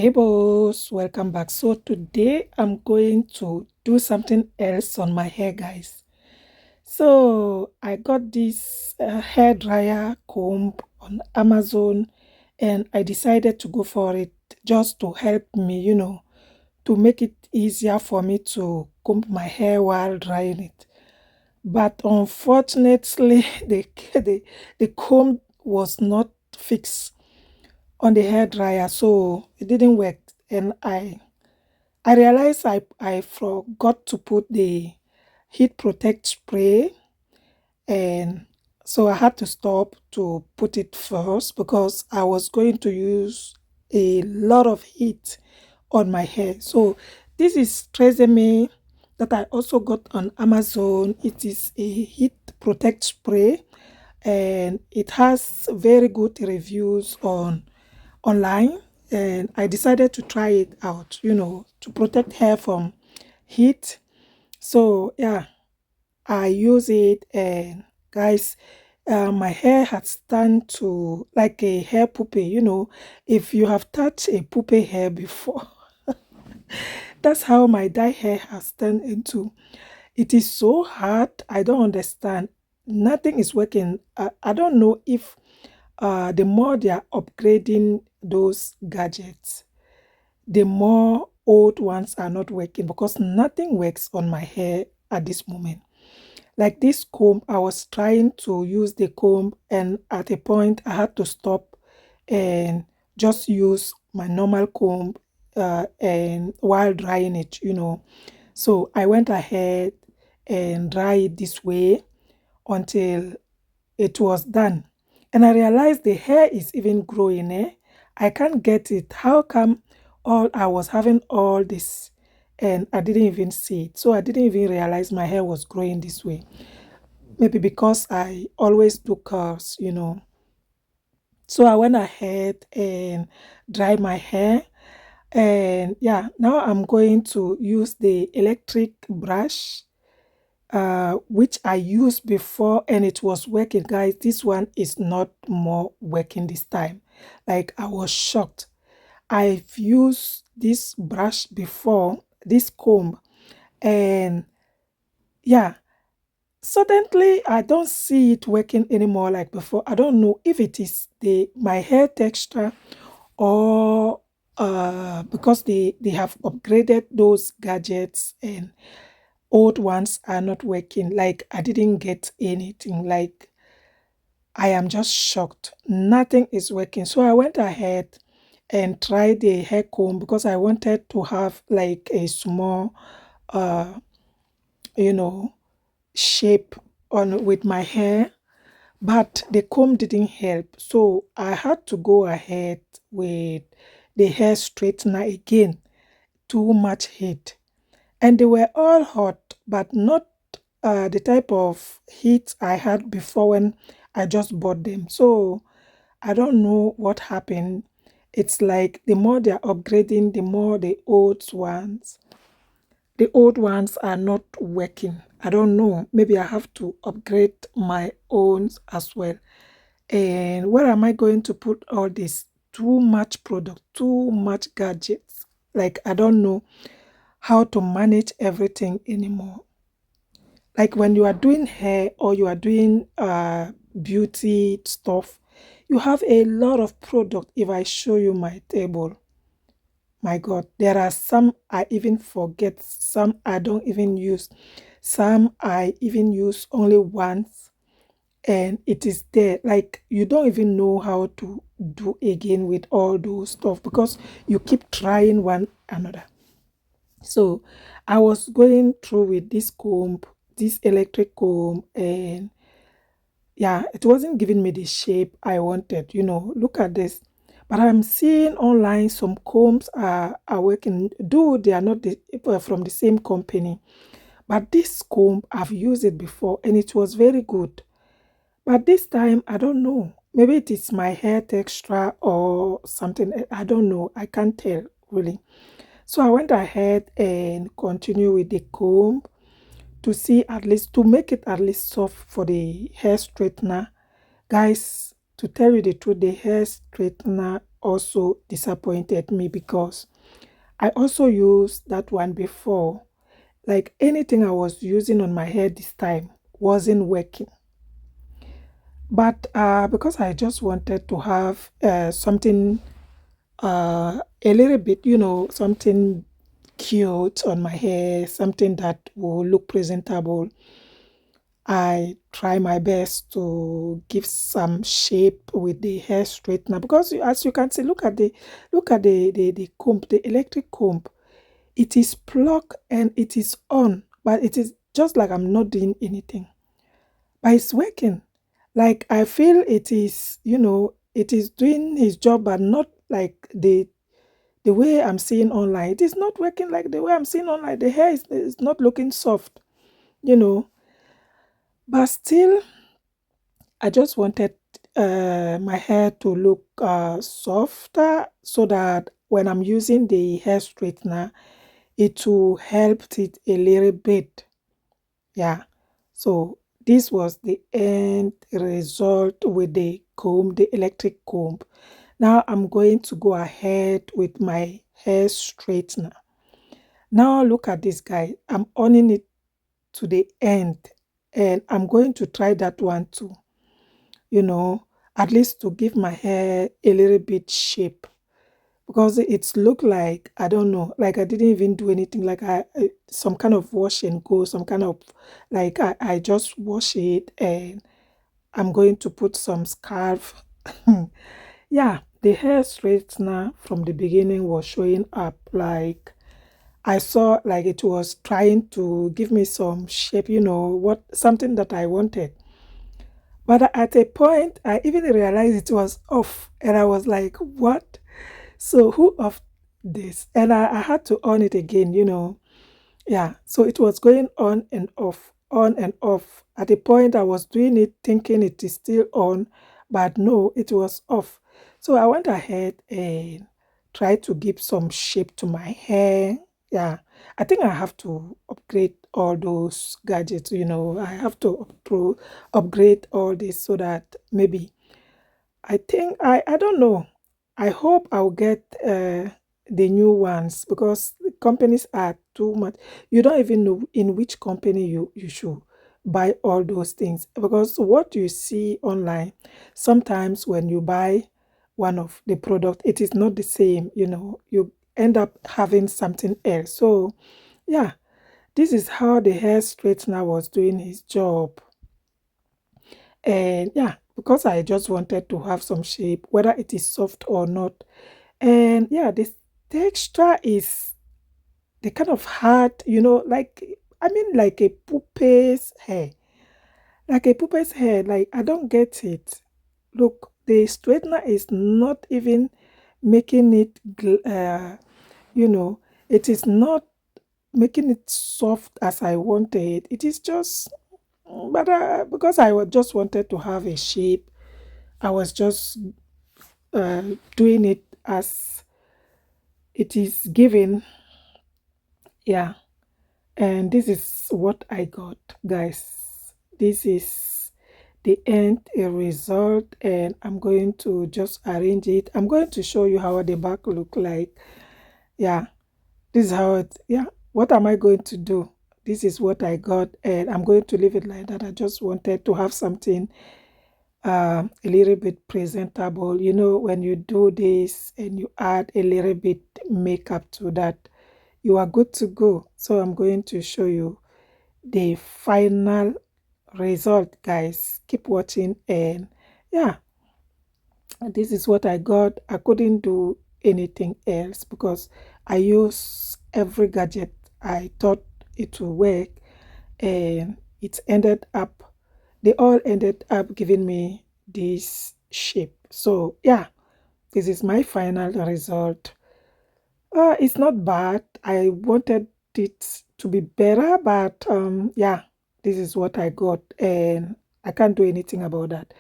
Hey boss, welcome back. So today I'm going to do something else on my hair, guys. So I got this hair dryer comb on Amazon and I decided to go for it just to help me, to make it easier for me to comb my hair while drying it. But unfortunately, the comb was not fixed on the hair dryer, so it didn't work. And I realized I forgot to put the heat protect spray, and so I had to stop to put it first because I was going to use a lot of heat on my hair. So this is Treseme that I also got on Amazon. It is a heat protect spray and it has very good reviews on online, and I decided to try it out, to protect hair from heat. So yeah, I use it, and guys, my hair has turned to like a hair puppy. If you have touched a puppy hair before, that's how my dye hair has turned into. It is so hard. I don't understand. Nothing is working. I don't know if the more they are upgrading those gadgets, the more old ones are not working because nothing works on my hair at this moment. Like this comb, I was trying to use the comb, and at a point, I had to stop and just use my normal comb and while drying it. So I went ahead and dry it this way until it was done. And I realized the hair is even growing, eh? I can't get it. How come all I was having all this and I didn't even see it? So I didn't even realize my hair was growing this way. Maybe because I always do curls. So I went ahead and dried my hair. And yeah, now I'm going to use the electric brush which I used before and it was working, guys. This one is not more working this time. Like I was shocked. I've used this brush before, this comb, and yeah, suddenly I don't see it working anymore like before. I don't know if it is the my hair texture or because they have upgraded those gadgets and old ones are not working. Like I didn't get anything. Like I am just shocked. Nothing is working. So I went ahead and tried the hair comb because I wanted to have like a small uh you know shape on with my hair, but the comb didn't help. So I had to go ahead with the hair straightener again. Too much heat. And they were all hot, but not the type of heat I had before when I just bought them. So I don't know what happened. It's like the more they're upgrading, the more the old ones are not working. I don't know. Maybe I have to upgrade my own as well. And where am I going to put all this? Too much product, too much gadgets. Like I don't know how to manage everything anymore. Like when you are doing hair or you are doing beauty stuff, you have a lot of product. If I show you my table, my God, there are some I even forget, some I don't even use, some I even use only once, and it is there. Like you don't even know how to do again with all those stuff because you keep trying one another. So I was going through with this comb, this electric comb, and yeah, it wasn't giving me the shape I wanted. Look at this. But I'm seeing online some combs are working, though they are not from the same company. But this comb, I've used it before and it was very good. But this time, I don't know. Maybe it is my hair texture or something. I don't know. I can't tell really. So I went ahead and continued with the comb to see at least to make it at least soft for the hair straightener. Guys, to tell you the truth, the hair straightener also disappointed me because I also used that one before. Like anything I was using on my hair this time wasn't working. But because I just wanted to have something a little bit, something cute on my hair, something that will look presentable, I try my best to give some shape with the hair straightener because as you can see, look at the comb, the electric comb. It is plugged and it is on, but it is just like I'm not doing anything. But it's working. Like I feel it is doing his job, but not like the way I'm seeing online. It is not working like the way I'm seeing online. The hair is not looking soft, you know. But still, I just wanted my hair to look softer so that when I'm using the hair straightener, it will help it a little bit. Yeah. So this was the end result with the comb, the electric comb. Now I'm going to go ahead with my hair straightener. Now look at this guy. I'm owning it to the end and I'm going to try that one too, you know, at least to give my hair a little bit shape because it's look like I don't know, like I didn't even do anything, like some kind of wash and go, some kind of like I just wash it and I'm going to put some scarf. Yeah, the hair straightener from the beginning was showing up like I saw like it was trying to give me some shape, what something that I wanted. But at a point, I even realized it was off, and I was like, "What?" So who off this? And I had to on it again. Yeah. So it was going on and off, on and off. At a point, I was doing it thinking it is still on, but no, it was off. So I went ahead and tried to give some shape to my hair. Yeah. I think I have to upgrade all those gadgets. I have to upgrade all this so that maybe I think I don't know. I hope I'll get the new ones because the companies are too much. You don't even know in which company you should buy all those things because what you see online, sometimes when you buy one of the product, it is not the same. You end up having something else. So yeah, this is how the hair straightener was doing his job. And yeah, because I just wanted to have some shape, whether it is soft or not. And yeah, this texture is the kind of hard, like I mean like a puppet's hair. Like a puppet's hair, like I don't get it. Look, the straightener is not even making it you know, it is not making it soft as I wanted. It is just but because just wanted to have a shape, I was just uh, doing it as it is given. Yeah. And this is what I got, guys. This is the end result, and I'm going to just arrange it. I'm going to show you how the back look like. Yeah, this is how it, yeah. What am I going to do? This is what I got, and I'm going to leave it like that. I just wanted to have something a little bit presentable. When you do this and you add a little bit makeup to that, you are good to go. So I'm going to show you the final result, guys. Keep watching, and yeah, this is what I got. I couldn't do anything else because I use every gadget I thought it would work, and they all ended up giving me this shape. So yeah, this is my final result. It's not bad. I wanted it to be better, but yeah, this is what I got, and I can't do anything about that.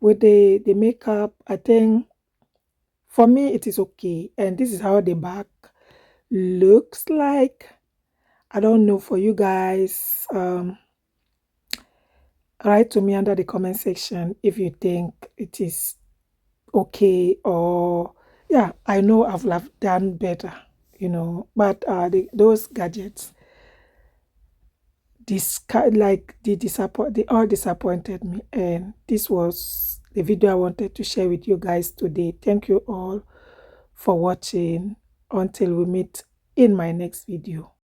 With the makeup, I think for me it is okay, and this is how the back looks like. I don't know for you guys. Write to me under the comment section if you think it is okay or Yeah, I know I would have done better, but those gadgets, they all disappointed me, and this was the video I wanted to share with you guys today. Thank you all for watching. Until we meet in my next video.